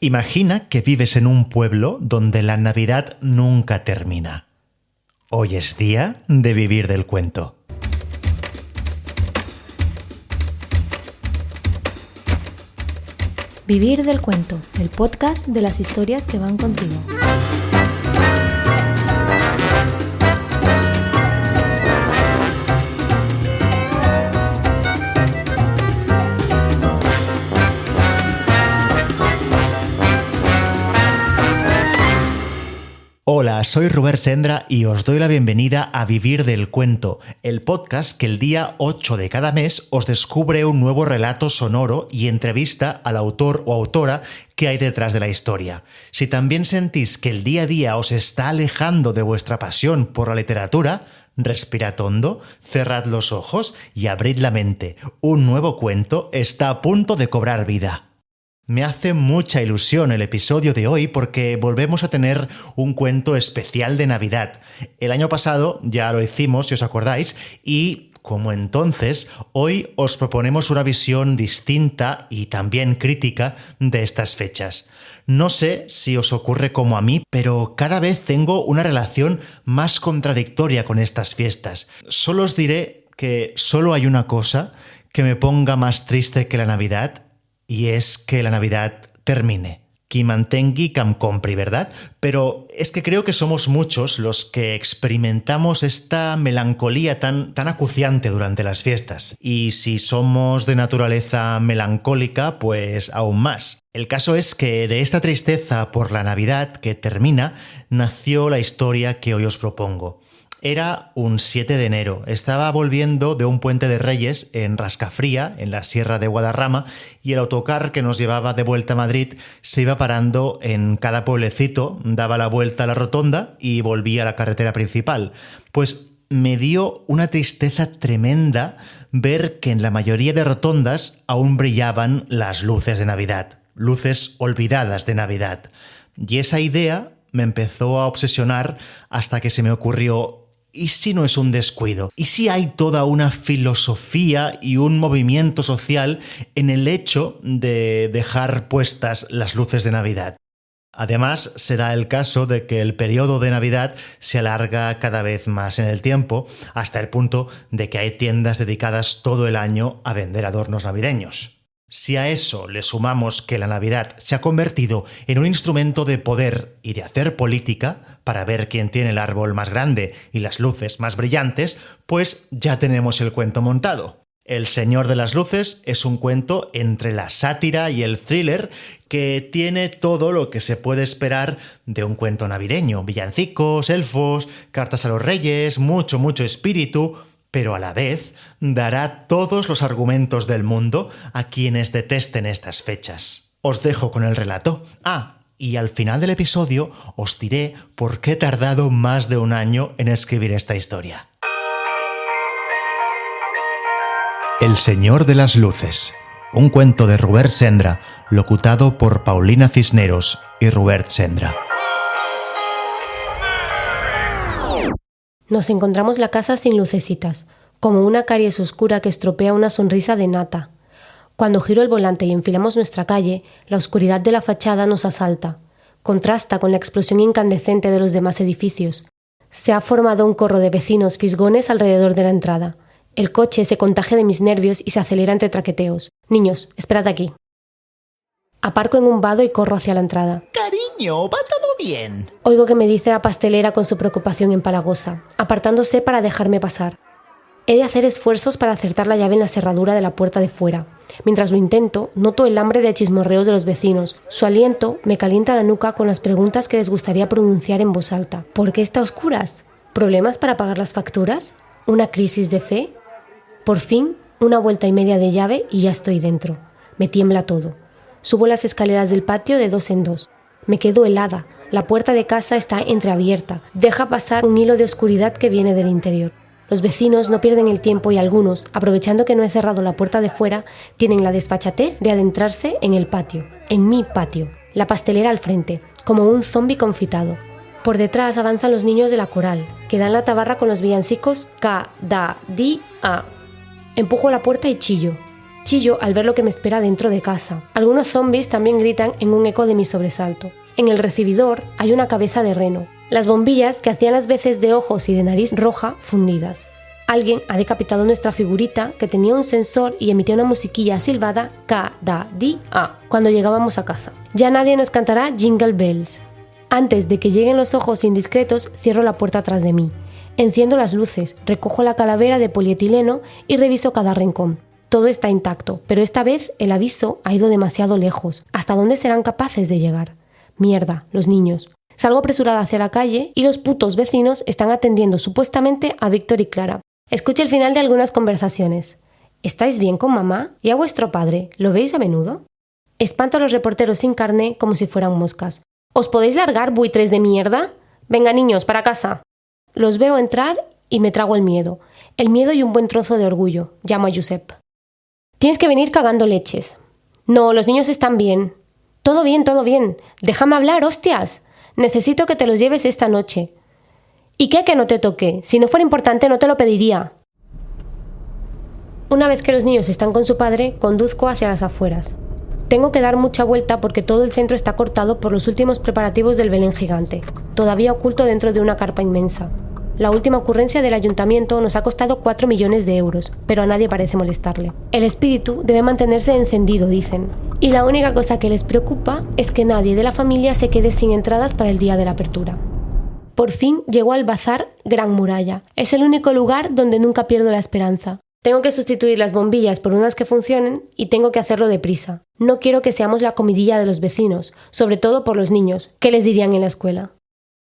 Imagina que vives en un pueblo donde la Navidad nunca termina. Hoy es día de vivir del cuento. Vivir del cuento, el podcast de las historias que van contigo. Hola, soy Robert Sendra y os doy la bienvenida a Vivir del Cuento, el podcast que el día 8 de cada mes os descubre un nuevo relato sonoro y entrevista al autor o autora que hay detrás de la historia. Si también sentís que el día a día os está alejando de vuestra pasión por la literatura, respirad hondo, cerrad los ojos y abrid la mente. Un nuevo cuento está a punto de cobrar vida. Me hace mucha ilusión el episodio de hoy porque volvemos a tener un cuento especial de Navidad. El año pasado ya lo hicimos, si os acordáis, y como entonces, hoy os proponemos una visión distinta y también crítica de estas fechas. No sé si os ocurre como a mí, pero cada vez tengo una relación más contradictoria con estas fiestas. Solo os diré que solo hay una cosa que me ponga más triste que la Navidad, y es que la Navidad termine. Qui mantengui cam compri, ¿verdad? Pero es que creo que somos muchos los que experimentamos esta melancolía tan acuciante durante las fiestas. Y si somos de naturaleza melancólica, pues aún más. El caso es que de esta tristeza por la Navidad que termina, nació la historia que hoy os propongo. Era un 7 de enero, estaba volviendo de un puente de Reyes en Rascafría, en la Sierra de Guadarrama, y el autocar que nos llevaba de vuelta a Madrid se iba parando en cada pueblecito, daba la vuelta a la rotonda y volvía a la carretera principal. Pues me dio una tristeza tremenda ver que en la mayoría de rotondas aún brillaban las luces de Navidad, luces olvidadas de Navidad. Y esa idea me empezó a obsesionar hasta que se me ocurrió: ¿y si no es un descuido? ¿Y si hay toda una filosofía y un movimiento social en el hecho de dejar puestas las luces de Navidad? Además, se da el caso de que el periodo de Navidad se alarga cada vez más en el tiempo, hasta el punto de que hay tiendas dedicadas todo el año a vender adornos navideños. Si a eso le sumamos que la Navidad se ha convertido en un instrumento de poder y de hacer política para ver quién tiene el árbol más grande y las luces más brillantes, pues ya tenemos el cuento montado. El Señor de las Luces es un cuento entre la sátira y el thriller que tiene todo lo que se puede esperar de un cuento navideño: villancicos, elfos, cartas a los reyes, mucho espíritu, pero a la vez dará todos los argumentos del mundo a quienes detesten estas fechas. Os dejo con el relato. Y al final del episodio os diré por qué he tardado más de un año en escribir esta historia. El Señor de las Luces, un cuento de Robert Sendra, locutado por Paulina Cisneros y Robert Sendra. Nos encontramos la casa sin lucecitas, como una caries oscura que estropea una sonrisa de nata. Cuando giro el volante y enfilamos nuestra calle, la oscuridad de la fachada nos asalta. Contrasta con la explosión incandescente de los demás edificios. Se ha formado un corro de vecinos fisgones alrededor de la entrada. El coche se contagia de mis nervios y se acelera entre traqueteos. Niños, esperad aquí. Aparco en un vado y corro hacia la entrada. Cariño, ¿va todo bien? Oigo que me dice la pastelera con su preocupación empalagosa, apartándose para dejarme pasar. He de hacer esfuerzos para acertar la llave en la cerradura de la puerta de fuera. Mientras lo intento, noto el hambre de chismorreos de los vecinos. Su aliento me calienta la nuca con las preguntas que les gustaría pronunciar en voz alta. ¿Por qué está a oscuras? ¿Problemas para pagar las facturas? ¿Una crisis de fe? Por fin, una vuelta y media de llave y ya estoy dentro. Me tiembla todo. Subo las escaleras del patio de 2 en 2. Me quedo helada. La puerta de casa está entreabierta. Deja pasar un hilo de oscuridad que viene del interior. Los vecinos no pierden el tiempo y algunos, aprovechando que no he cerrado la puerta de fuera, tienen la desfachatez de adentrarse en el patio, en mi patio, la pastelera al frente, como un zombi confitado. Por detrás avanzan los niños de la coral, que dan la tabarra con los villancicos K-da-di-a. Empujo la puerta y chillo. Chillo al ver lo que me espera dentro de casa. Algunos zombies también gritan en un eco de mi sobresalto. En el recibidor hay una cabeza de reno. Las bombillas que hacían las veces de ojos y de nariz roja fundidas. Alguien ha decapitado nuestra figurita que tenía un sensor y emitía una musiquilla silbada cada día cuando llegábamos a casa. Ya nadie nos cantará Jingle Bells. Antes de que lleguen los ojos indiscretos, cierro la puerta tras de mí. Enciendo las luces, recojo la calavera de polietileno y reviso cada rincón. Todo está intacto, pero esta vez el aviso ha ido demasiado lejos. ¿Hasta dónde serán capaces de llegar? Mierda, los niños. Salgo apresurada hacia la calle y los putos vecinos están atendiendo supuestamente a Víctor y Clara. Escucho el final de algunas conversaciones. ¿Estáis bien con mamá? ¿Y a vuestro padre? ¿Lo veis a menudo? Espanto a los reporteros sin carné como si fueran moscas. ¿Os podéis largar, buitres de mierda? Venga, niños, para casa. Los veo entrar y me trago el miedo. El miedo y un buen trozo de orgullo. Llamo a Josep. Tienes que venir cagando leches. No, los niños están bien. Todo bien, todo bien. Déjame hablar, hostias. Necesito que te los lleves esta noche. ¿Y qué que no te toque? Si no fuera importante no te lo pediría. Una vez que los niños están con su padre, conduzco hacia las afueras. Tengo que dar mucha vuelta porque todo el centro está cortado por los últimos preparativos del Belén gigante, todavía oculto dentro de una carpa inmensa. La última ocurrencia del ayuntamiento nos ha costado 4 millones de euros, pero a nadie parece molestarle. El espíritu debe mantenerse encendido, dicen. Y la única cosa que les preocupa es que nadie de la familia se quede sin entradas para el día de la apertura. Por fin llegó al bazar Gran Muralla. Es el único lugar donde nunca pierdo la esperanza. Tengo que sustituir las bombillas por unas que funcionen y tengo que hacerlo deprisa. No quiero que seamos la comidilla de los vecinos, sobre todo por los niños. ¿Qué les dirían en la escuela?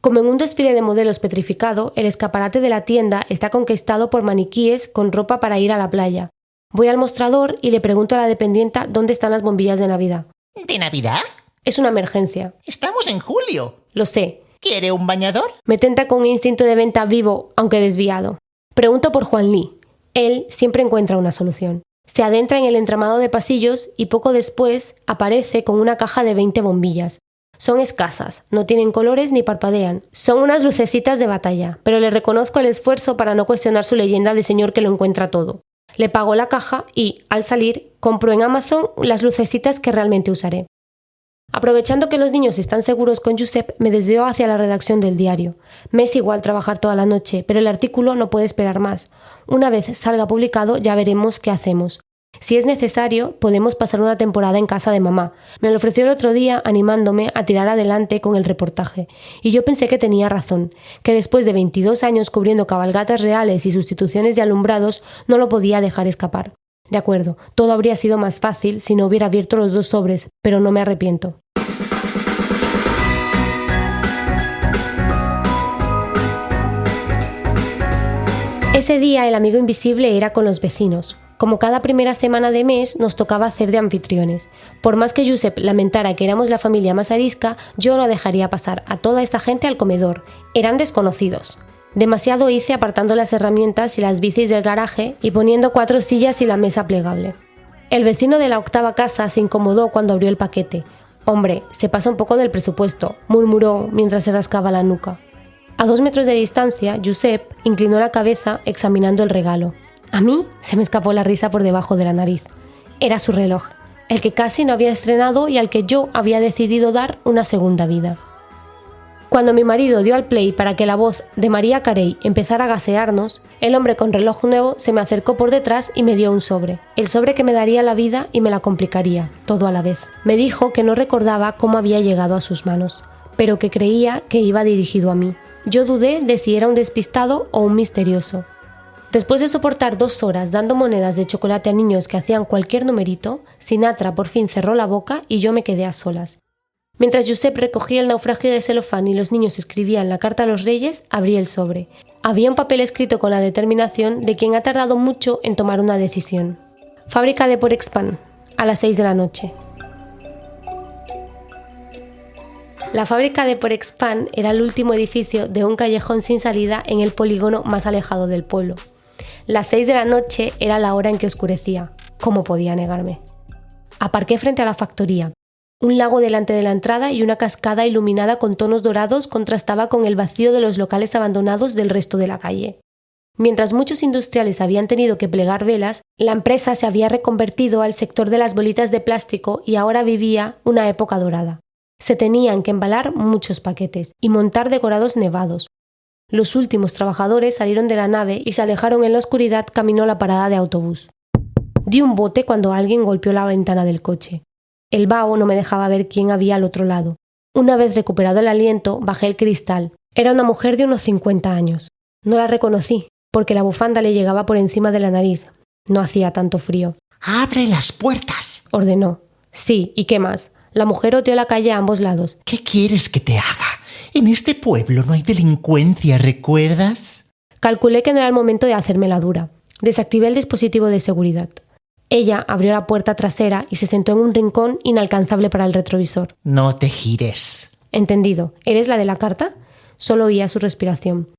Como en un desfile de modelos petrificado, el escaparate de la tienda está conquistado por maniquíes con ropa para ir a la playa. Voy al mostrador y le pregunto a la dependienta dónde están las bombillas de Navidad. ¿De Navidad? Es una emergencia. Estamos en julio. Lo sé. ¿Quiere un bañador? Me tenta con un instinto de venta vivo, aunque desviado. Pregunto por Juan Lee. Él siempre encuentra una solución. Se adentra en el entramado de pasillos y poco después aparece con una caja de 20 bombillas. Son escasas, no tienen colores ni parpadean. Son unas lucecitas de batalla, pero le reconozco el esfuerzo para no cuestionar su leyenda de señor que lo encuentra todo. Le pago la caja y, al salir, compro en Amazon las lucecitas que realmente usaré. Aprovechando que los niños están seguros con Josep, me desvío hacia la redacción del diario. Me es igual trabajar toda la noche, pero el artículo no puede esperar más. Una vez salga publicado ya veremos qué hacemos. Si es necesario, podemos pasar una temporada en casa de mamá. Me lo ofreció el otro día animándome a tirar adelante con el reportaje. Y yo pensé que tenía razón, que después de 22 años cubriendo cabalgatas reales y sustituciones de alumbrados, no lo podía dejar escapar. De acuerdo, todo habría sido más fácil si no hubiera abierto los 2 sobres, pero no me arrepiento. Ese día el amigo invisible era con los vecinos. Como cada primera semana de mes nos tocaba hacer de anfitriones. Por más que Josep lamentara que éramos la familia más arisca, yo no dejaría pasar a toda esta gente al comedor. Eran desconocidos. Demasiado hice apartando las herramientas y las bicis del garaje y poniendo 4 sillas y la mesa plegable. El vecino de la 8ª casa se incomodó cuando abrió el paquete. «Hombre, se pasa un poco del presupuesto», murmuró mientras se rascaba la nuca. A 2 metros de distancia, Josep inclinó la cabeza examinando el regalo. A mí se me escapó la risa por debajo de la nariz. Era su reloj, el que casi no había estrenado y al que yo había decidido dar una segunda vida. Cuando mi marido dio al play para que la voz de María Carey empezara a gasearnos, el hombre con reloj nuevo se me acercó por detrás y me dio un sobre. El sobre que me daría la vida y me la complicaría, todo a la vez. Me dijo que no recordaba cómo había llegado a sus manos, pero que creía que iba dirigido a mí. Yo dudé de si era un despistado o un misterioso. Después de soportar 2 horas dando monedas de chocolate a niños que hacían cualquier numerito, Sinatra por fin cerró la boca y yo me quedé a solas. Mientras Josep recogía el naufragio de celofán y los niños escribían la carta a los reyes, abrí el sobre. Había un papel escrito con la determinación de quien ha tardado mucho en tomar una decisión. Fábrica de Porexpan, a las 6 de la noche. La fábrica de Porexpan era el último edificio de un callejón sin salida en el polígono más alejado del pueblo. Las 6 de la noche era la hora en que oscurecía. ¿Cómo podía negarme? Aparqué frente a la factoría. Un lago delante de la entrada y una cascada iluminada con tonos dorados contrastaba con el vacío de los locales abandonados del resto de la calle. Mientras muchos industriales habían tenido que plegar velas, la empresa se había reconvertido al sector de las bolitas de plástico y ahora vivía una época dorada. Se tenían que embalar muchos paquetes y montar decorados nevados. Los últimos trabajadores salieron de la nave y se alejaron en la oscuridad camino a la parada de autobús. Di un bote cuando alguien golpeó la ventana del coche. El vaho no me dejaba ver quién había al otro lado. Una vez recuperado el aliento, bajé el cristal. Era una mujer de unos 50 años. No la reconocí, porque la bufanda le llegaba por encima de la nariz. No hacía tanto frío. ¡Abre las puertas! Ordenó. Sí, ¿y qué más? La mujer oteó la calle a ambos lados. ¿Qué quieres que te haga? En este pueblo no hay delincuencia, ¿recuerdas? Calculé que no era el momento de hacerme la dura. Desactivé el dispositivo de seguridad. Ella abrió la puerta trasera y se sentó en un rincón inalcanzable para el retrovisor. No te gires. Entendido. ¿Eres la de la carta? Solo oía su respiración.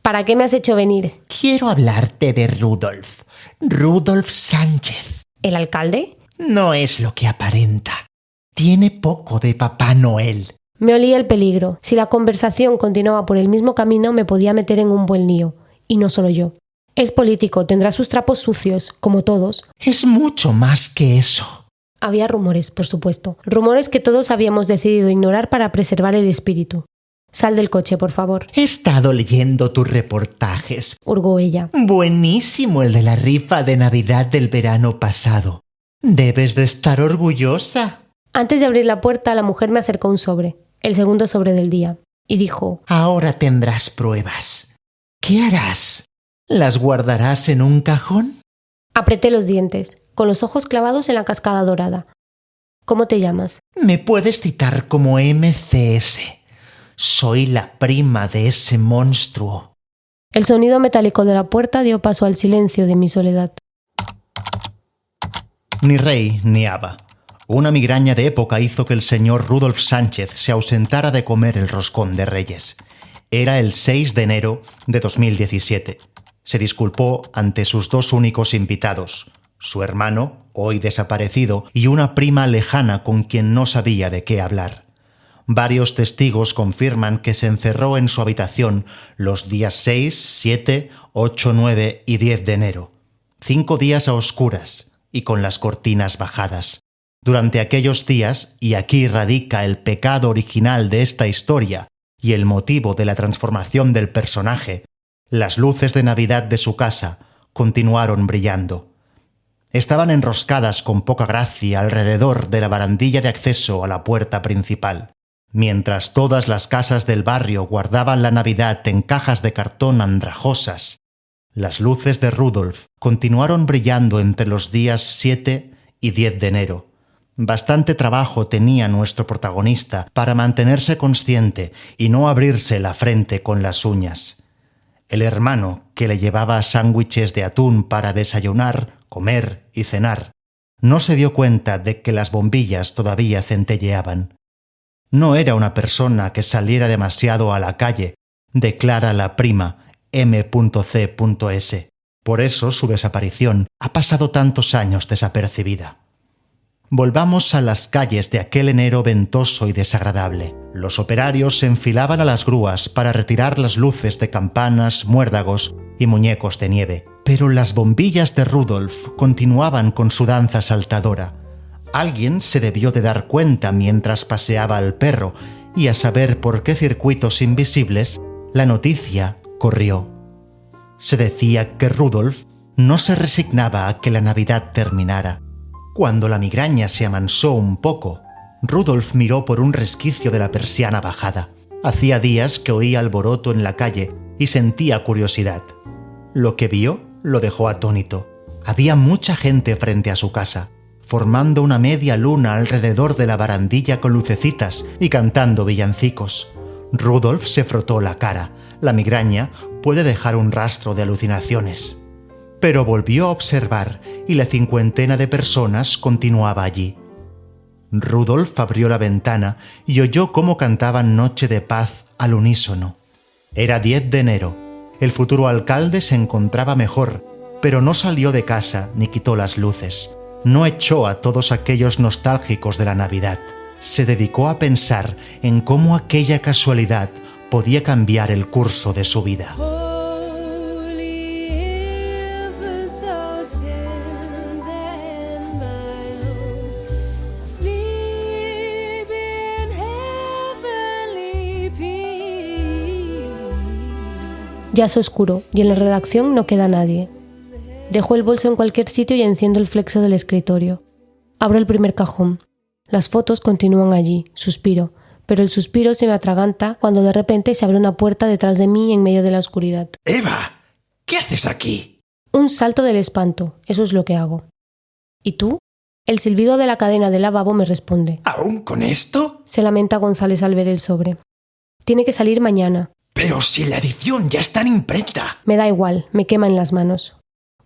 ¿Para qué me has hecho venir? Quiero hablarte de Rudolf. Rudolf Sánchez. ¿El alcalde? No es lo que aparenta. Tiene poco de Papá Noel. Me olía el peligro. Si la conversación continuaba por el mismo camino, me podía meter en un buen lío. Y no solo yo. Es político, tendrá sus trapos sucios, como todos. Es mucho más que eso. Había rumores, por supuesto. Rumores que todos habíamos decidido ignorar para preservar el espíritu. Sal del coche, por favor. He estado leyendo tus reportajes. Hurgó ella. Buenísimo el de la rifa de Navidad del verano pasado. Debes de estar orgullosa. Antes de abrir la puerta, la mujer me acercó un sobre, el segundo sobre del día, y dijo: Ahora tendrás pruebas. ¿Qué harás? ¿Las guardarás en un cajón? Apreté los dientes, con los ojos clavados en la cascada dorada. ¿Cómo te llamas? Me puedes citar como MCS. Soy la prima de ese monstruo. El sonido metálico de la puerta dio paso al silencio de mi soledad. Ni rey ni haba. Una migraña de época hizo que el señor Rudolf Sánchez se ausentara de comer el roscón de Reyes. Era el 6 de enero de 2017. Se disculpó ante sus dos únicos invitados, su hermano, hoy desaparecido, y una prima lejana con quien no sabía de qué hablar. Varios testigos confirman que se encerró en su habitación los días 6, 7, 8, 9 y 10 de enero. 5 días a oscuras y con las cortinas bajadas. Durante aquellos días, y aquí radica el pecado original de esta historia y el motivo de la transformación del personaje, las luces de Navidad de su casa continuaron brillando. Estaban enroscadas con poca gracia alrededor de la barandilla de acceso a la puerta principal. Mientras todas las casas del barrio guardaban la Navidad en cajas de cartón andrajosas, las luces de Rudolf continuaron brillando entre los días 7 y 10 de enero. Bastante trabajo tenía nuestro protagonista para mantenerse consciente y no abrirse la frente con las uñas. El hermano, que le llevaba sándwiches de atún para desayunar, comer y cenar, no se dio cuenta de que las bombillas todavía centelleaban. No era una persona que saliera demasiado a la calle, declara la prima M.C.S. Por eso su desaparición ha pasado tantos años desapercibida. Volvamos a las calles de aquel enero ventoso y desagradable. Los operarios se enfilaban a las grúas para retirar las luces de campanas, muérdagos y muñecos de nieve. Pero las bombillas de Rudolf continuaban con su danza saltadora. Alguien se debió de dar cuenta mientras paseaba al perro, y a saber por qué circuitos invisibles, la noticia corrió. Se decía que Rudolf no se resignaba a que la Navidad terminara. Cuando la migraña se amansó un poco, Rudolf miró por un resquicio de la persiana bajada. Hacía días que oía alboroto en la calle y sentía curiosidad. Lo que vio lo dejó atónito. Había mucha gente frente a su casa, formando una media luna alrededor de la barandilla con lucecitas y cantando villancicos. Rudolf se frotó la cara. La migraña puede dejar un rastro de alucinaciones. Pero volvió a observar y la cincuentena de personas continuaba allí. Rudolf abrió la ventana y oyó cómo cantaban Noche de Paz al unísono. Era 10 de enero. El futuro alcalde se encontraba mejor, pero no salió de casa ni quitó las luces. No echó a todos aquellos nostálgicos de la Navidad. Se dedicó a pensar en cómo aquella casualidad podía cambiar el curso de su vida. Holy Ya es oscuro y en la redacción no queda nadie. Dejo el bolso en cualquier sitio y enciendo el flexo del escritorio. Abro el primer cajón. Las fotos continúan allí, suspiro, pero el suspiro se me atraganta cuando de repente se abre una puerta detrás de mí en medio de la oscuridad. ¡Eva! ¿Qué haces aquí? Un salto del espanto, eso es lo que hago. ¿Y tú? El silbido de la cadena del lavabo me responde. ¿Aún con esto? Se lamenta González al ver el sobre. Tiene que salir mañana. Pero si la edición ya está en imprenta. Me da igual, me quema en las manos.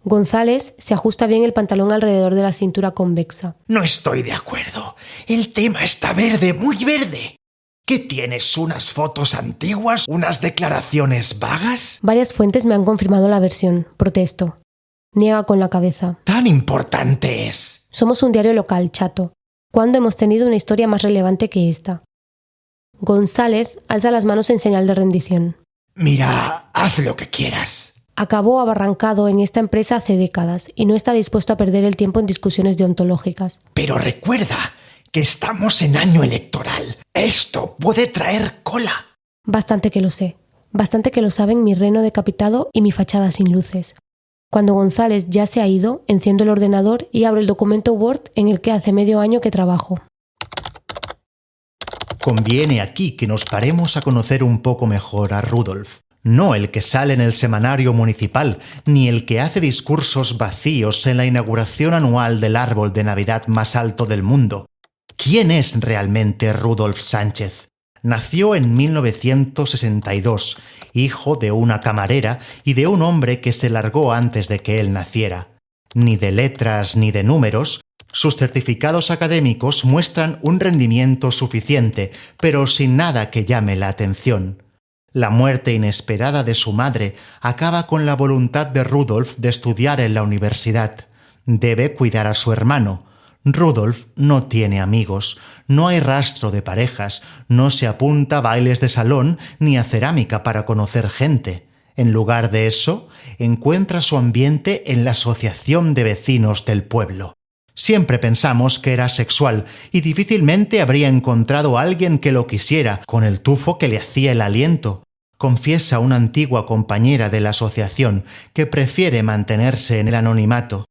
González se ajusta bien el pantalón alrededor de la cintura convexa. No estoy de acuerdo. El tema está verde, muy verde. ¿Qué tienes? ¿Unas fotos antiguas? ¿Unas declaraciones vagas? Varias fuentes me han confirmado la versión. Protesto. Niega con la cabeza. ¿Tan importante es? Somos un diario local, chato. ¿Cuándo hemos tenido una historia más relevante que esta? González alza las manos en señal de rendición. Mira, haz lo que quieras. Acabó abarrancado en esta empresa hace décadas y no está dispuesto a perder el tiempo en discusiones deontológicas. Pero recuerda que estamos en año electoral. Esto puede traer cola. Bastante que lo sé. Bastante que lo saben mi reno decapitado y mi fachada sin luces. Cuando González ya se ha ido, enciendo el ordenador y abro el documento Word en el que hace medio año que trabajo. Conviene aquí que nos paremos a conocer un poco mejor a Rudolf. No el que sale en el semanario municipal, ni el que hace discursos vacíos en la inauguración anual del árbol de Navidad más alto del mundo. ¿Quién es realmente Rudolf Sánchez? Nació en 1962, hijo de una camarera y de un hombre que se largó antes de que él naciera. Ni de letras ni de números, sus certificados académicos muestran un rendimiento suficiente, pero sin nada que llame la atención. La muerte inesperada de su madre acaba con la voluntad de Rudolf de estudiar en la universidad. Debe cuidar a su hermano. Rudolf no tiene amigos, no hay rastro de parejas, no se apunta a bailes de salón ni a cerámica para conocer gente. En lugar de eso, encuentra su ambiente en la asociación de vecinos del pueblo. Siempre pensamos que era sexual y difícilmente habría encontrado a alguien que lo quisiera con el tufo que le hacía el aliento. Confiesa una antigua compañera de la asociación que prefiere mantenerse en el anonimato.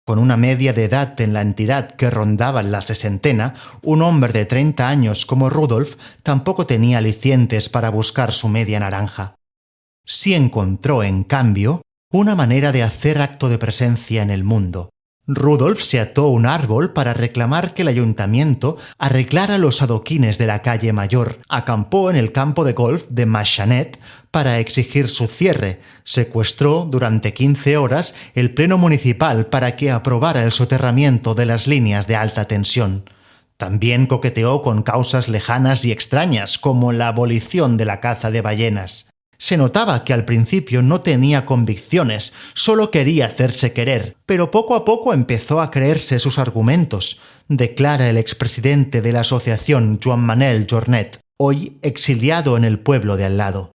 Con una media de edad en la entidad que rondaba la sesentena, un hombre de 30 años como Rudolf tampoco tenía alicientes para buscar su media naranja. Sí encontró, en cambio, una manera de hacer acto de presencia en el mundo. Rudolf se ató a un árbol para reclamar que el ayuntamiento arreglara los adoquines de la calle Mayor, acampó en el campo de golf de Massanet para exigir su cierre, secuestró durante 15 horas el pleno municipal para que aprobara el soterramiento de las líneas de alta tensión. También coqueteó con causas lejanas y extrañas como la abolición de la caza de ballenas. Se notaba que al principio no tenía convicciones, solo quería hacerse querer, pero poco a poco empezó a creerse sus argumentos, declara el expresidente de la asociación Joan Manel Jornet, hoy exiliado en el pueblo de al lado.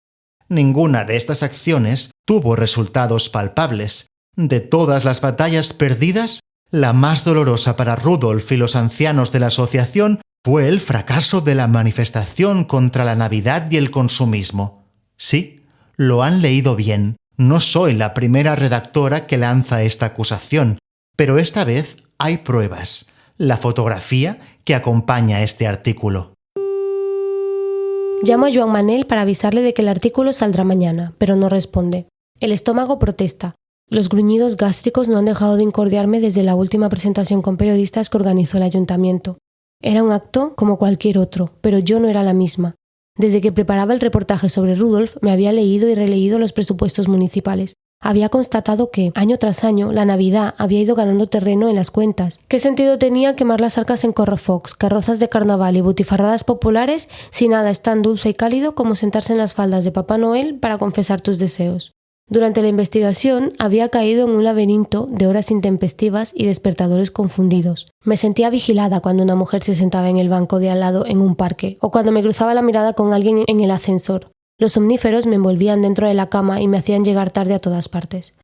Ninguna de estas acciones tuvo resultados palpables. De todas las batallas perdidas, la más dolorosa para Rudolf y los ancianos de la asociación fue el fracaso de la manifestación contra la Navidad y el consumismo. Sí, lo han leído bien. No soy la primera redactora que lanza esta acusación, pero esta vez hay pruebas. La fotografía que acompaña este artículo. Llamo a Joan Manel para avisarle de que el artículo saldrá mañana, pero no responde. El estómago protesta. Los gruñidos gástricos no han dejado de incordiarme desde la última presentación con periodistas que organizó el ayuntamiento. Era un acto como cualquier otro, pero yo no era la misma. Desde que preparaba el reportaje sobre Rudolf, me había leído y releído los presupuestos municipales. Había constatado que, año tras año, la Navidad había ido ganando terreno en las cuentas. ¿Qué sentido tenía quemar las arcas en correfocs, carrozas de carnaval y butifarradas populares si nada es tan dulce y cálido como sentarse en las faldas de Papá Noel para confesar tus deseos? Durante la investigación había caído en un laberinto de horas intempestivas y despertadores confundidos. Me sentía vigilada cuando una mujer se sentaba en el banco de al lado en un parque o cuando me cruzaba la mirada con alguien en el ascensor. Los somníferos me envolvían dentro de la cama y me hacían llegar tarde a todas partes.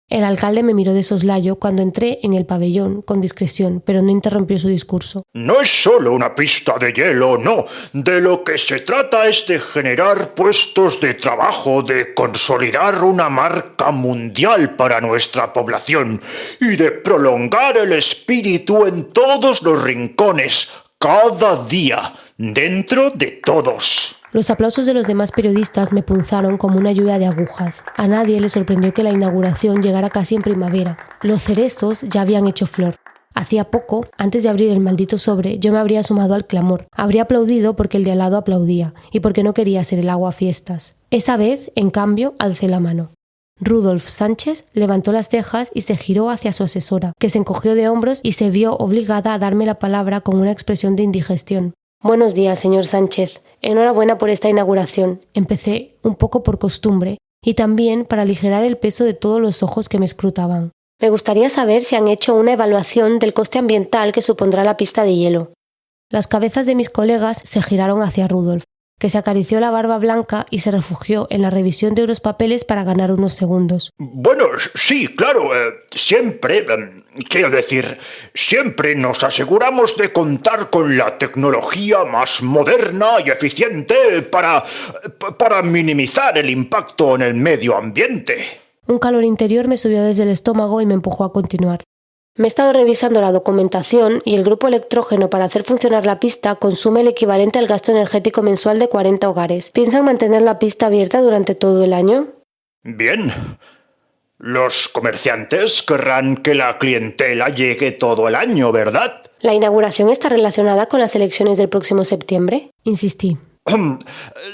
El alcalde me miró de soslayo cuando entré en el pabellón con discreción, pero no interrumpió su discurso. No es solo una pista de hielo, no. De lo que se trata es de generar puestos de trabajo, de consolidar una marca mundial para nuestra población y de prolongar el espíritu en todos los rincones, cada día, dentro de todos. Los aplausos de los demás periodistas me punzaron como una lluvia de agujas. A nadie le sorprendió que la inauguración llegara casi en primavera. Los cerezos ya habían hecho flor. Hacía poco, antes de abrir el maldito sobre, yo me habría sumado al clamor. Habría aplaudido porque el de al lado aplaudía y porque no quería ser el aguafiestas. Esa vez, en cambio, alcé la mano. Rudolf Sánchez levantó las cejas y se giró hacia su asesora, que se encogió de hombros y se vio obligada a darme la palabra con una expresión de indigestión. Buenos días, señor Sánchez. Enhorabuena por esta inauguración. Empecé un poco por costumbre y también para aligerar el peso de todos los ojos que me escrutaban. Me gustaría saber si han hecho una evaluación del coste ambiental que supondrá la pista de hielo. Las cabezas de mis colegas se giraron hacia Rudolf, que se acarició la barba blanca y se refugió en la revisión de unos papeles para ganar unos segundos. Bueno, sí, claro, siempre nos aseguramos de contar con la tecnología más moderna y eficiente para minimizar el impacto en el medio ambiente. Un calor interior me subió desde el estómago y me empujó a continuar. Me he estado revisando la documentación y el grupo electrógeno para hacer funcionar la pista consume el equivalente al gasto energético mensual de 40 hogares. ¿Piensan mantener la pista abierta durante todo el año? Bien. Los comerciantes querrán que la clientela llegue todo el año, ¿verdad? ¿La inauguración está relacionada con las elecciones del próximo septiembre? Insistí.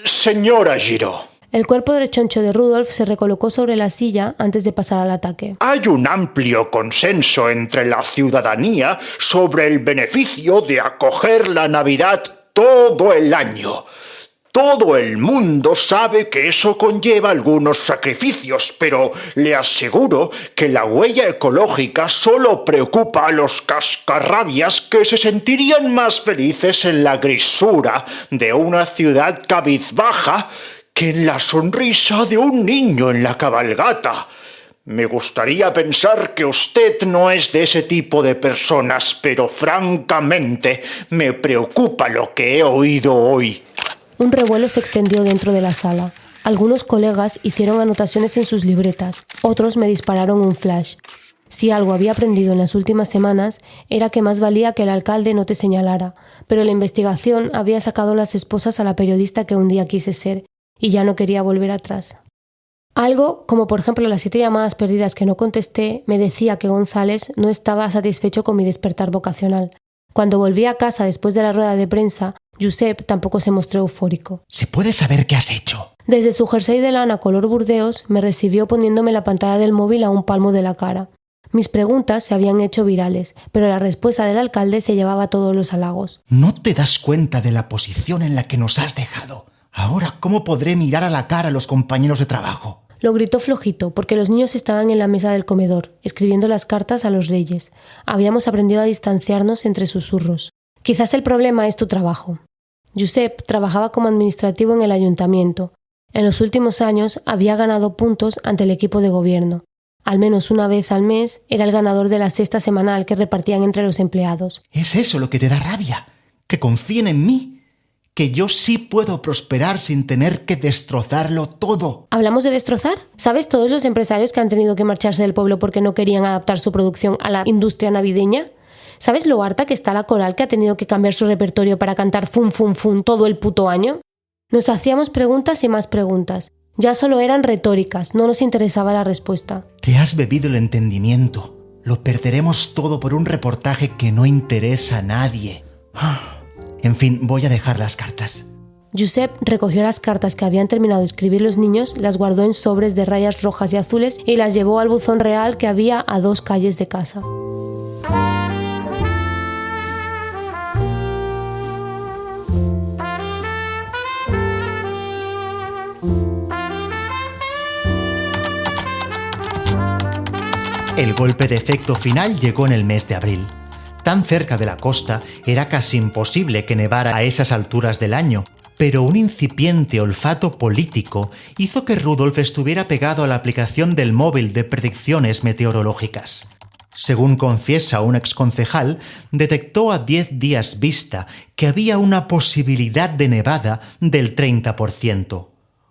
Señora Giraud. El cuerpo rechoncho de Rudolf se recolocó sobre la silla antes de pasar al ataque. Hay un amplio consenso entre la ciudadanía sobre el beneficio de acoger la Navidad todo el año. Todo el mundo sabe que eso conlleva algunos sacrificios, pero le aseguro que la huella ecológica solo preocupa a los cascarrabias que se sentirían más felices en la grisura de una ciudad cabizbaja que en la sonrisa de un niño en la cabalgata. Me gustaría pensar que usted no es de ese tipo de personas, pero francamente me preocupa lo que he oído hoy. Un revuelo se extendió dentro de la sala. Algunos colegas hicieron anotaciones en sus libretas, otros me dispararon un flash. Si algo había aprendido en las últimas semanas era que más valía que el alcalde no te señalara, pero la investigación había sacado las esposas a la periodista que un día quise ser, y ya no quería volver atrás. Algo, como por ejemplo las 7 llamadas perdidas que no contesté, me decía que González no estaba satisfecho con mi despertar vocacional. Cuando volví a casa después de la rueda de prensa, Josep tampoco se mostró eufórico. ¿Se puede saber qué has hecho? Desde su jersey de lana color burdeos, me recibió poniéndome la pantalla del móvil a un palmo de la cara. Mis preguntas se habían hecho virales, pero la respuesta del alcalde se llevaba todos los halagos. ¿No te das cuenta de la posición en la que nos has dejado? Ahora, ¿cómo podré mirar a la cara a los compañeros de trabajo? Lo gritó flojito, porque los niños estaban en la mesa del comedor, escribiendo las cartas a los reyes. Habíamos aprendido a distanciarnos entre susurros. Quizás el problema es tu trabajo. Josep trabajaba como administrativo en el ayuntamiento. En los últimos años había ganado puntos ante el equipo de gobierno. Al menos una vez al mes era el ganador de la cesta semanal que repartían entre los empleados. ¿Es eso lo que te da rabia? ¿Que confíen en mí? ¿Que yo sí puedo prosperar sin tener que destrozarlo todo? ¿Hablamos de destrozar? ¿Sabes todos los empresarios que han tenido que marcharse del pueblo porque no querían adaptar su producción a la industria navideña? ¿Sabes lo harta que está la coral que ha tenido que cambiar su repertorio para cantar fum fum fum todo el puto año? Nos hacíamos preguntas y más preguntas. Ya solo eran retóricas, no nos interesaba la respuesta. Te has bebido el entendimiento. Lo perderemos todo por un reportaje que no interesa a nadie. En fin, voy a dejar las cartas. Josep recogió las cartas que habían terminado de escribir los niños, las guardó en sobres de rayas rojas y azules y las llevó al buzón real que había a 2 calles de casa. El golpe de efecto final llegó en el mes de abril. Tan cerca de la costa era casi imposible que nevara a esas alturas del año, pero un incipiente olfato político hizo que Rudolf estuviera pegado a la aplicación del móvil de predicciones meteorológicas. Según confiesa un exconcejal, detectó a 10 días vista que había una posibilidad de nevada del 30%.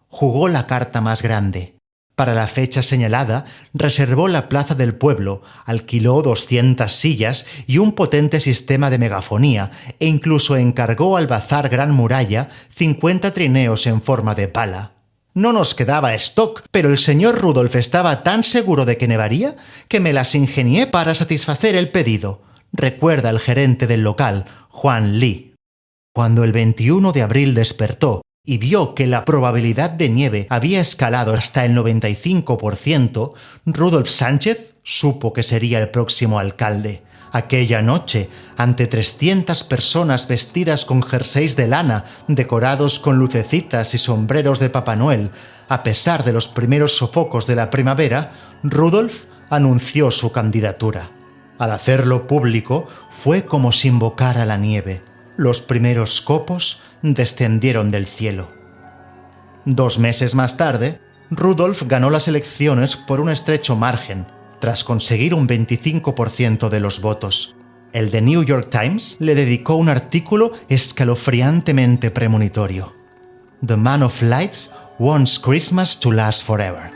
Jugó la carta más grande. Para la fecha señalada, reservó la plaza del pueblo, alquiló 200 sillas y un potente sistema de megafonía e incluso encargó al bazar Gran Muralla 50 trineos en forma de pala. No nos quedaba stock, pero el señor Rudolf estaba tan seguro de que nevaría que me las ingenié para satisfacer el pedido, recuerda el gerente del local, Juan Lee. Cuando el 21 de abril despertó y vio que la probabilidad de nieve había escalado hasta el 95%, Rudolf Sánchez supo que sería el próximo alcalde. Aquella noche, ante 300 personas vestidas con jerseys de lana, decorados con lucecitas y sombreros de Papá Noel, a pesar de los primeros sofocos de la primavera, Rudolf anunció su candidatura. Al hacerlo público, fue como si invocara la nieve. Los primeros copos descendieron del cielo. 2 meses más tarde, Rudolf ganó las elecciones por un estrecho margen, tras conseguir un 25% de los votos. El The New York Times le dedicó un artículo escalofriantemente premonitorio. The Man of Lights wants Christmas to last forever.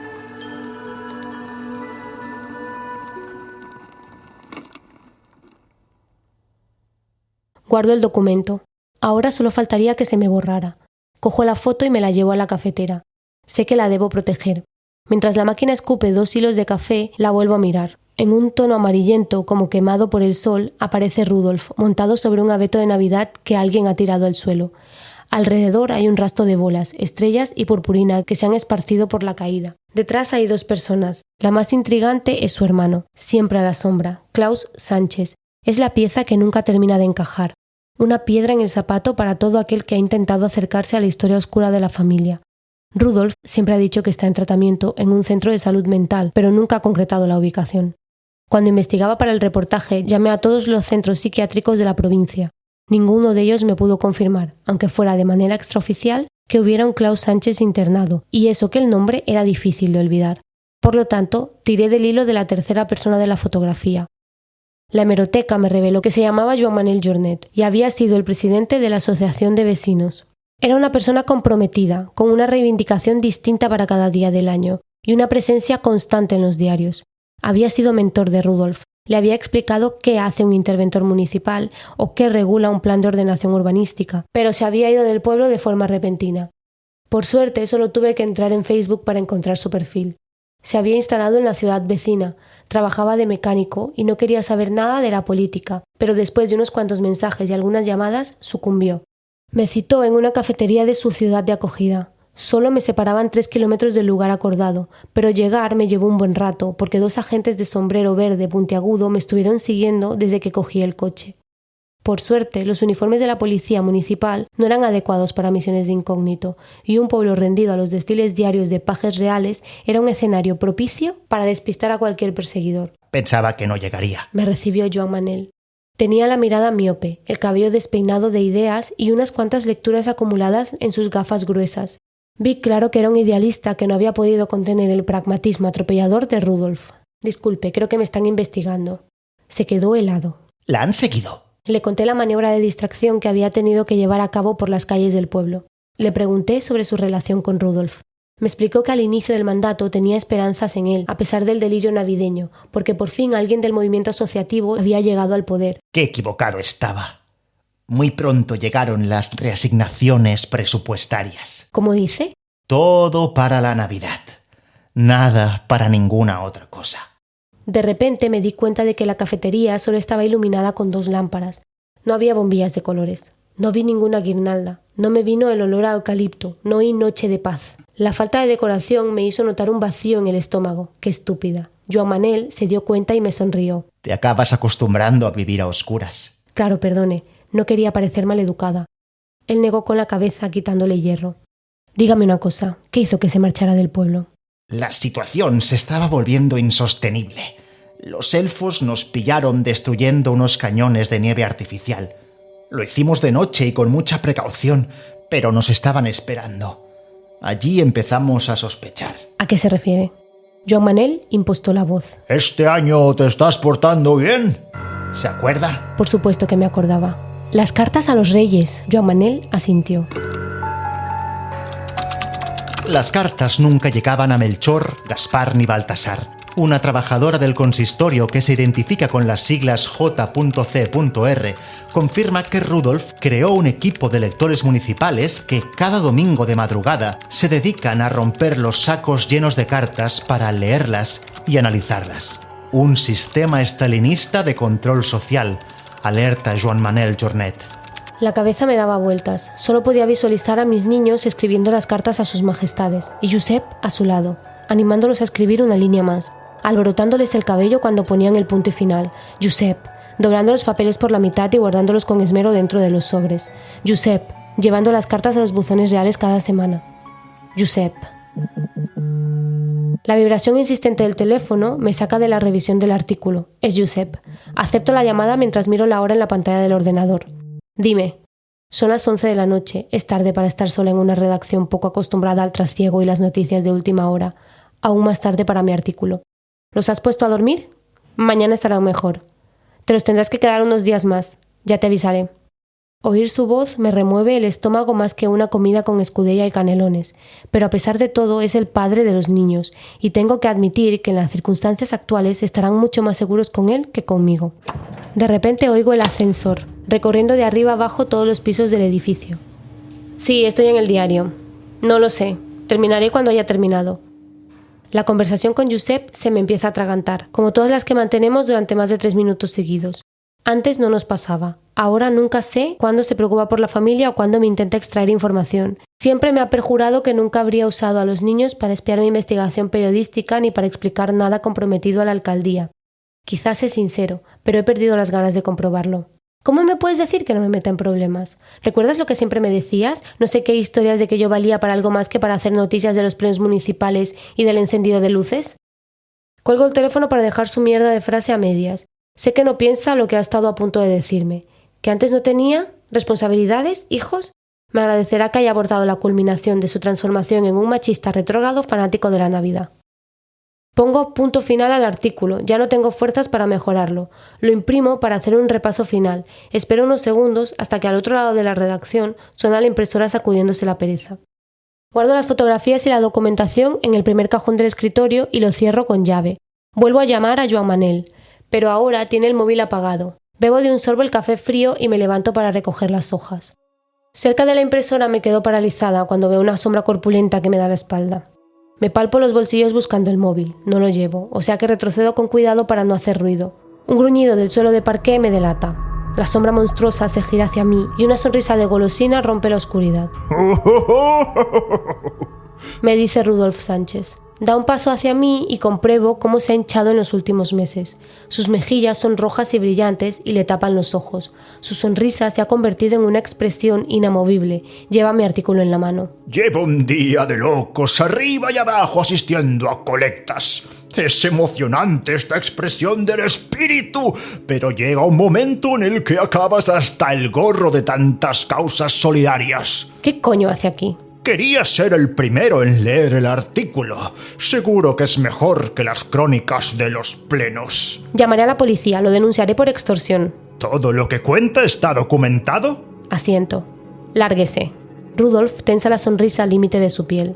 Guardo el documento. Ahora solo faltaría que se me borrara. Cojo la foto y me la llevo a la cafetera. Sé que la debo proteger. Mientras la máquina escupe 2 hilos de café, la vuelvo a mirar. En un tono amarillento, como quemado por el sol, aparece Rudolf, montado sobre un abeto de Navidad que alguien ha tirado al suelo. Alrededor hay un rastro de bolas, estrellas y purpurina que se han esparcido por la caída. Detrás hay 2 personas. La más intrigante es su hermano, siempre a la sombra, Klaus Sánchez. Es la pieza que nunca termina de encajar. Una piedra en el zapato para todo aquel que ha intentado acercarse a la historia oscura de la familia. Rudolf siempre ha dicho que está en tratamiento en un centro de salud mental, pero nunca ha concretado la ubicación. Cuando investigaba para el reportaje, llamé a todos los centros psiquiátricos de la provincia. Ninguno de ellos me pudo confirmar, aunque fuera de manera extraoficial, que hubiera un Klaus Sánchez internado, y eso que el nombre era difícil de olvidar. Por lo tanto, tiré del hilo de la tercera persona de la fotografía. La hemeroteca me reveló que se llamaba Joan Manel Jornet y había sido el presidente de la Asociación de Vecinos. Era una persona comprometida, con una reivindicación distinta para cada día del año y una presencia constante en los diarios. Había sido mentor de Rudolf, le había explicado qué hace un interventor municipal o qué regula un plan de ordenación urbanística, pero se había ido del pueblo de forma repentina. Por suerte, solo tuve que entrar en Facebook para encontrar su perfil. Se había instalado en la ciudad vecina, trabajaba de mecánico y no quería saber nada de la política, pero después de unos cuantos mensajes y algunas llamadas, sucumbió. Me citó en una cafetería de su ciudad de acogida. Solo me separaban 3 kilómetros del lugar acordado, pero llegar me llevó un buen rato, porque 2 agentes de sombrero verde puntiagudo me estuvieron siguiendo desde que cogí el coche. Por suerte, los uniformes de la policía municipal no eran adecuados para misiones de incógnito, y un pueblo rendido a los desfiles diarios de pajes reales era un escenario propicio para despistar a cualquier perseguidor. Pensaba que no llegaría. Me recibió Joan Manel. Tenía la mirada miope, el cabello despeinado de ideas y unas cuantas lecturas acumuladas en sus gafas gruesas. Vi claro que era un idealista que no había podido contener el pragmatismo atropellador de Rudolf. Disculpe, creo que me están investigando. Se quedó helado. ¿La han seguido? Le conté la maniobra de distracción que había tenido que llevar a cabo por las calles del pueblo. Le pregunté sobre su relación con Rudolf. Me explicó que al inicio del mandato tenía esperanzas en él, a pesar del delirio navideño, porque por fin alguien del movimiento asociativo había llegado al poder. ¡Qué equivocado estaba! Muy pronto llegaron las reasignaciones presupuestarias. ¿Cómo dice? Todo para la Navidad. Nada para ninguna otra cosa. De repente me di cuenta de que la cafetería solo estaba iluminada con 2 lámparas. No había bombillas de colores. No vi ninguna guirnalda. No me vino el olor a eucalipto. No oí Noche de Paz. La falta de decoración me hizo notar un vacío en el estómago. ¡Qué estúpida! Joan Manel se dio cuenta y me sonrió. Te acabas acostumbrando a vivir a oscuras. Claro, perdone. No quería parecer maleducada. Él negó con la cabeza, quitándole hierro. Dígame una cosa. ¿Qué hizo que se marchara del pueblo? La situación se estaba volviendo insostenible. Los elfos nos pillaron destruyendo unos cañones de nieve artificial. Lo hicimos de noche y con mucha precaución, pero nos estaban esperando. Allí empezamos a sospechar. ¿A qué se refiere? Joan Manel impostó la voz. ¿Este año te estás portando bien? ¿Se acuerda? Por supuesto que me acordaba. Las cartas a los reyes. Joan Manel asintió. Las cartas nunca llegaban a Melchor, Gaspar ni Baltasar. Una trabajadora del consistorio que se identifica con las siglas J.C.R. confirma que Rudolf creó un equipo de lectores municipales que cada domingo de madrugada se dedican a romper los sacos llenos de cartas para leerlas y analizarlas. Un sistema estalinista de control social, alerta Joan Manel Jornet. La cabeza me daba vueltas. Solo podía visualizar a mis niños escribiendo las cartas a sus majestades y Josep a su lado, animándolos a escribir una línea más, alborotándoles el cabello cuando ponían el punto y final. Josep, doblando los papeles por la mitad y guardándolos con esmero dentro de los sobres. Josep, llevando las cartas a los buzones reales cada semana. Josep. La vibración insistente del teléfono me saca de la revisión del artículo. Es Josep. Acepto la llamada mientras miro la hora en la pantalla del ordenador. Dime. Son las 11 de la noche. Es tarde para estar sola en una redacción poco acostumbrada al trasiego y las noticias de última hora. Aún más tarde para mi artículo. ¿Los has puesto a dormir? Mañana estarán mejor. Te los tendrás que quedar unos días más. Ya te avisaré. Oír su voz me remueve el estómago más que una comida con escudella y canelones, pero a pesar de todo es el padre de los niños, y tengo que admitir que en las circunstancias actuales estarán mucho más seguros con él que conmigo. De repente oigo el ascensor, recorriendo de arriba abajo todos los pisos del edificio. Sí, estoy en el diario. No lo sé. Terminaré cuando haya terminado. La conversación con Josep se me empieza a atragantar, como todas las que mantenemos durante más de 3 minutos seguidos. Antes no nos pasaba. Ahora nunca sé cuándo se preocupa por la familia o cuándo me intenta extraer información. Siempre me ha perjurado que nunca habría usado a los niños para espiar mi investigación periodística ni para explicar nada comprometido a la alcaldía. Quizás es sincero, pero he perdido las ganas de comprobarlo. ¿Cómo me puedes decir que no me meta en problemas? ¿Recuerdas lo que siempre me decías? No sé qué historias de que yo valía para algo más que para hacer noticias de los plenos municipales y del encendido de luces. Cuelgo el teléfono para dejar su mierda de frase a medias. Sé que no piensa lo que ha estado a punto de decirme. ¿Que antes no tenía responsabilidades, hijos? Me agradecerá que haya abortado la culminación de su transformación en un machista retrógrado fanático de la Navidad. Pongo punto final al artículo, ya no tengo fuerzas para mejorarlo. Lo imprimo para hacer un repaso final. Espero unos segundos hasta que al otro lado de la redacción suena la impresora sacudiéndose la pereza. Guardo las fotografías y la documentación en el primer cajón del escritorio y lo cierro con llave. Vuelvo a llamar a Joan Manel, pero ahora tiene el móvil apagado. Bebo de un sorbo el café frío y me levanto para recoger las hojas. Cerca de la impresora me quedo paralizada cuando veo una sombra corpulenta que me da la espalda. Me palpo los bolsillos buscando el móvil. No lo llevo, o sea que retrocedo con cuidado para no hacer ruido. Un gruñido del suelo de parqué me delata. La sombra monstruosa se gira hacia mí y una sonrisa de golosina rompe la oscuridad. Me dice Rudolf Sánchez. Da un paso hacia mí y compruebo cómo se ha hinchado en los últimos meses. Sus mejillas son rojas y brillantes y le tapan los ojos. Su sonrisa se ha convertido en una expresión inamovible. Lleva mi artículo en la mano. Llevo un día de locos arriba y abajo asistiendo a colectas. Es emocionante esta expresión del espíritu, pero llega un momento en el que acabas hasta el gorro de tantas causas solidarias. ¿Qué coño hace aquí? Quería ser el primero en leer el artículo. Seguro que es mejor que las crónicas de los plenos. Llamaré a la policía, lo denunciaré por extorsión. ¿Todo lo que cuenta está documentado? Asiento. Lárguese. Rudolf tensa la sonrisa al límite de su piel.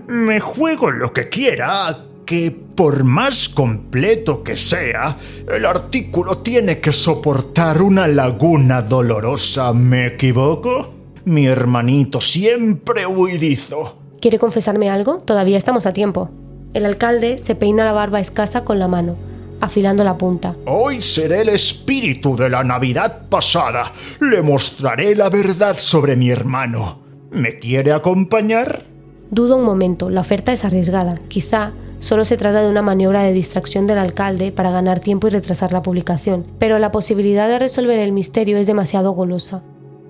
Me juego lo que quiera, que por más completo que sea, el artículo tiene que soportar una laguna dolorosa. ¿Me equivoco? Mi hermanito siempre huidizo. ¿Quiere confesarme algo? Todavía estamos a tiempo. El alcalde se peina la barba escasa con la mano, afilando la punta. Hoy seré el espíritu de la Navidad pasada. Le mostraré la verdad sobre mi hermano. ¿Me quiere acompañar? Dudo un momento, la oferta es arriesgada. Quizá solo se trata de una maniobra de distracción del alcalde para ganar tiempo y retrasar la publicación, pero la posibilidad de resolver el misterio es demasiado golosa.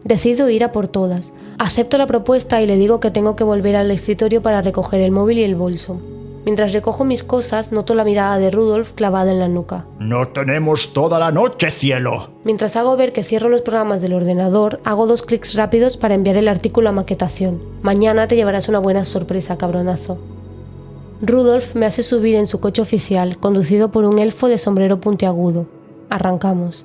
Decido ir a por todas. Acepto la propuesta y le digo que tengo que volver al escritorio para recoger el móvil y el bolso. Mientras recojo mis cosas, noto la mirada de Rudolf clavada en la nuca. No tenemos toda la noche, cielo. Mientras hago ver que cierro los programas del ordenador, hago 2 clics rápidos para enviar el artículo a maquetación. Mañana te llevarás una buena sorpresa, cabronazo. Rudolf me hace subir en su coche oficial, conducido por un elfo de sombrero puntiagudo. Arrancamos.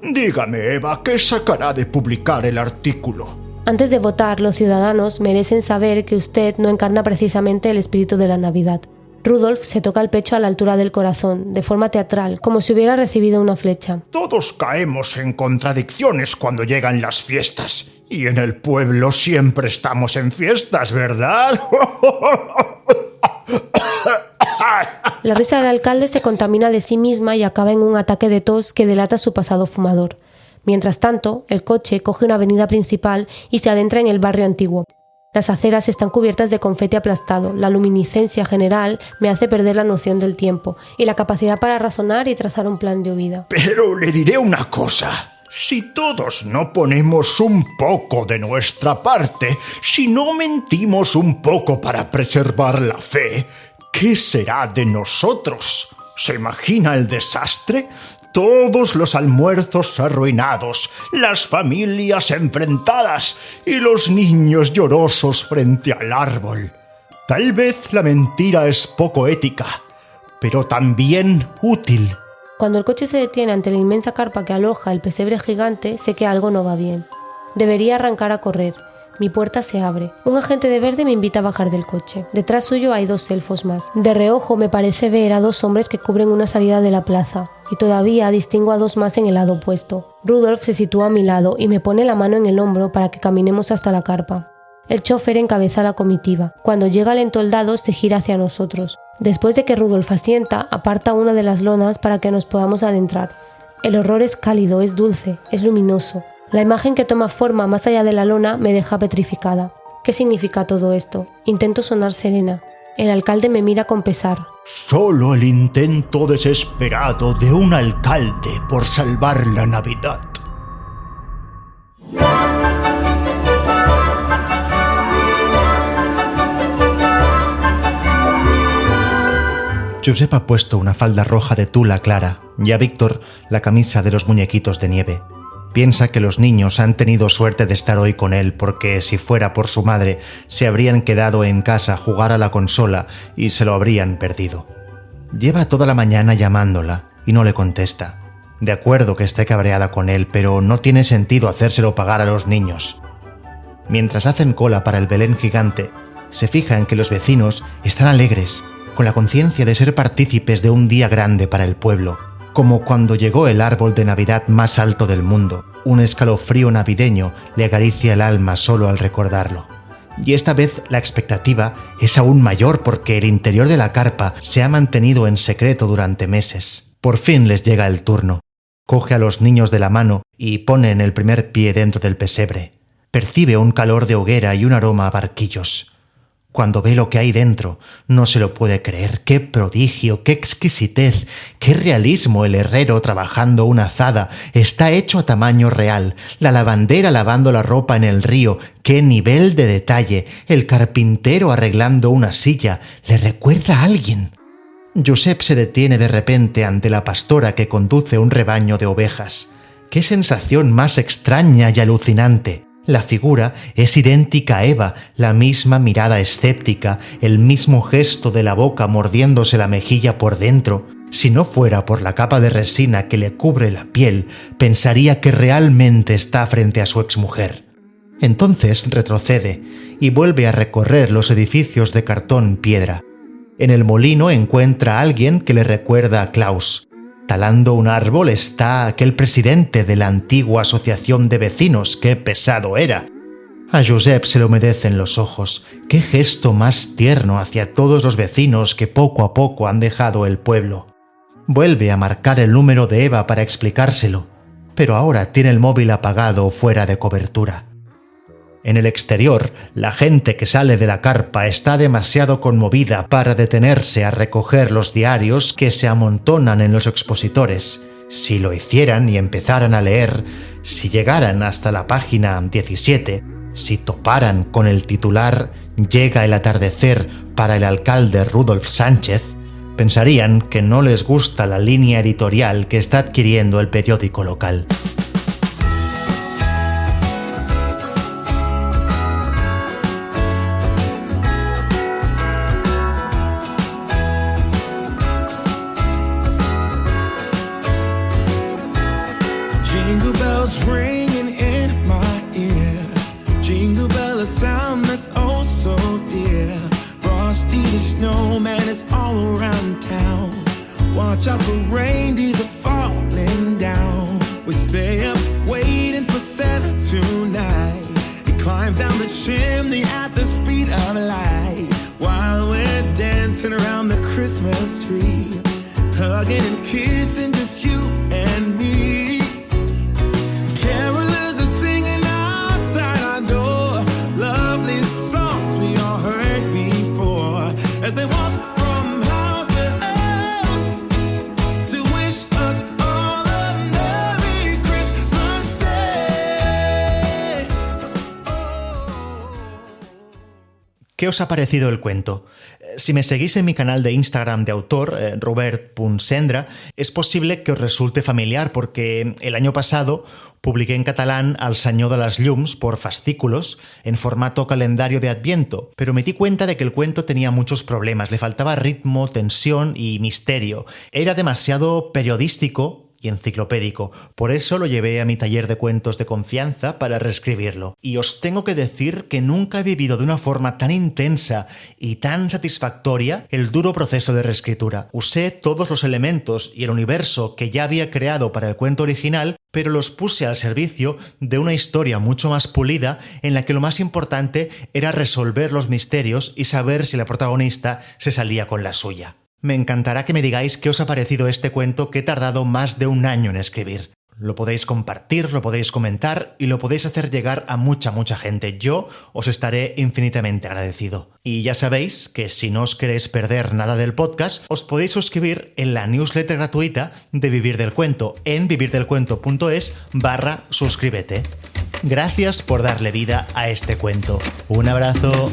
Dígame, Eva, ¿qué sacará de publicar el artículo? Antes de votar, los ciudadanos merecen saber que usted no encarna precisamente el espíritu de la Navidad. Rudolf se toca el pecho a la altura del corazón, de forma teatral, como si hubiera recibido una flecha. Todos caemos en contradicciones cuando llegan las fiestas. Y en el pueblo siempre estamos en fiestas, ¿verdad? La risa del alcalde se contamina de sí misma y acaba en un ataque de tos que delata su pasado fumador. Mientras tanto, el coche coge una avenida principal y se adentra en el barrio antiguo. Las aceras están cubiertas de confeti aplastado, la luminiscencia general me hace perder la noción del tiempo y la capacidad para razonar y trazar un plan de huida. Pero le diré una cosa. Si todos no ponemos un poco de nuestra parte, si no mentimos un poco para preservar la fe, ¿qué será de nosotros? ¿Se imagina el desastre? Todos los almuerzos arruinados, las familias enfrentadas y los niños llorosos frente al árbol. Tal vez la mentira es poco ética, pero también útil. Cuando el coche se detiene ante la inmensa carpa que aloja el pesebre gigante, sé que algo no va bien. Debería arrancar a correr. Mi puerta se abre. Un agente de verde me invita a bajar del coche. Detrás suyo hay 2 elfos más. De reojo me parece ver a 2 hombres que cubren una salida de la plaza. Y todavía distingo a 2 más en el lado opuesto. Rudolf se sitúa a mi lado y me pone la mano en el hombro para que caminemos hasta la carpa. El chofer encabeza la comitiva. Cuando llega el entoldado se gira hacia nosotros. Después de que Rudolf asienta, aparta una de las lonas para que nos podamos adentrar. El horror es cálido, es dulce, es luminoso. La imagen que toma forma más allá de la lona me deja petrificada. ¿Qué significa todo esto? Intento sonar serena. El alcalde me mira con pesar. Solo el intento desesperado de un alcalde por salvar la Navidad. Josep ha puesto una falda roja de tula clara y a Víctor la camisa de los muñequitos de nieve. Piensa que los niños han tenido suerte de estar hoy con él porque si fuera por su madre se habrían quedado en casa a jugar a la consola y se lo habrían perdido. Lleva toda la mañana llamándola y no le contesta. De acuerdo que esté cabreada con él, pero no tiene sentido hacérselo pagar a los niños. Mientras hacen cola para el Belén gigante, se fija en que los vecinos están alegres, con la conciencia de ser partícipes de un día grande para el pueblo. Como cuando llegó el árbol de Navidad más alto del mundo, un escalofrío navideño le acaricia el alma solo al recordarlo. Y esta vez la expectativa es aún mayor porque el interior de la carpa se ha mantenido en secreto durante meses. Por fin les llega el turno. Coge a los niños de la mano y pone en el primer pie dentro del pesebre. Percibe un calor de hoguera y un aroma a barquillos. Cuando ve lo que hay dentro, no se lo puede creer. ¡Qué prodigio! ¡Qué exquisitez! ¡Qué realismo! El herrero trabajando una azada. Está hecho a tamaño real. La lavandera lavando la ropa en el río. ¡Qué nivel de detalle! El carpintero arreglando una silla. ¿Le recuerda a alguien? Josep se detiene de repente ante la pastora que conduce un rebaño de ovejas. ¡Qué sensación más extraña y alucinante! La figura es idéntica a Eva, la misma mirada escéptica, el mismo gesto de la boca mordiéndose la mejilla por dentro. Si no fuera por la capa de resina que le cubre la piel, pensaría que realmente está frente a su exmujer. Entonces retrocede y vuelve a recorrer los edificios de cartón piedra. En el molino encuentra a alguien que le recuerda a Klaus. Talando un árbol está aquel presidente de la antigua asociación de vecinos. ¡Qué pesado era! A Josep se le humedecen los ojos. ¡Qué gesto más tierno hacia todos los vecinos que poco a poco han dejado el pueblo! Vuelve a marcar el número de Eva para explicárselo, pero ahora tiene el móvil apagado o fuera de cobertura. En el exterior, la gente que sale de la carpa está demasiado conmovida para detenerse a recoger los diarios que se amontonan en los expositores. Si lo hicieran y empezaran a leer, si llegaran hasta la página 17, Si toparan con el titular "Llega el atardecer para el alcalde Rudolf Sánchez", pensarían que no les gusta la línea editorial que está adquiriendo el periódico local. Jingle bells ringing in my ear. Jingle bell, a sound that's oh so dear. Frosty the snowman is all around town. Watch out for reindeers are falling down. We stay up waiting for Santa tonight. He climbs down the chimney at the speed of light, while we're dancing around the Christmas tree, hugging and kissing just you and me. Carolers are singing outside our door, lovely songs we all heard before, as they walk from house to house to wish us all a Merry Christmas Day. ¿Qué os ha parecido el cuento? Si me seguís en mi canal de Instagram de autor, robert.sendra, es posible que os resulte familiar porque el año pasado publiqué en catalán El Senyor de les Llums por fascículos en formato calendario de Adviento, pero me di cuenta de que el cuento tenía muchos problemas, le faltaba ritmo, tensión y misterio. Era demasiado periodístico y enciclopédico. Por eso lo llevé a mi taller de cuentos de confianza para reescribirlo. Y os tengo que decir que nunca he vivido de una forma tan intensa y tan satisfactoria el duro proceso de reescritura. Usé todos los elementos y el universo que ya había creado para el cuento original, pero los puse al servicio de una historia mucho más pulida en la que lo más importante era resolver los misterios y saber si la protagonista se salía con la suya. Me encantará que me digáis qué os ha parecido este cuento que he tardado más de un año en escribir. Lo podéis compartir, lo podéis comentar y lo podéis hacer llegar a mucha gente. Yo os estaré infinitamente agradecido. Y ya sabéis que si no os queréis perder nada del podcast, os podéis suscribir en la newsletter gratuita de Vivir del Cuento en vivirdelcuento.es/suscríbete. Gracias por darle vida a este cuento. Un abrazo.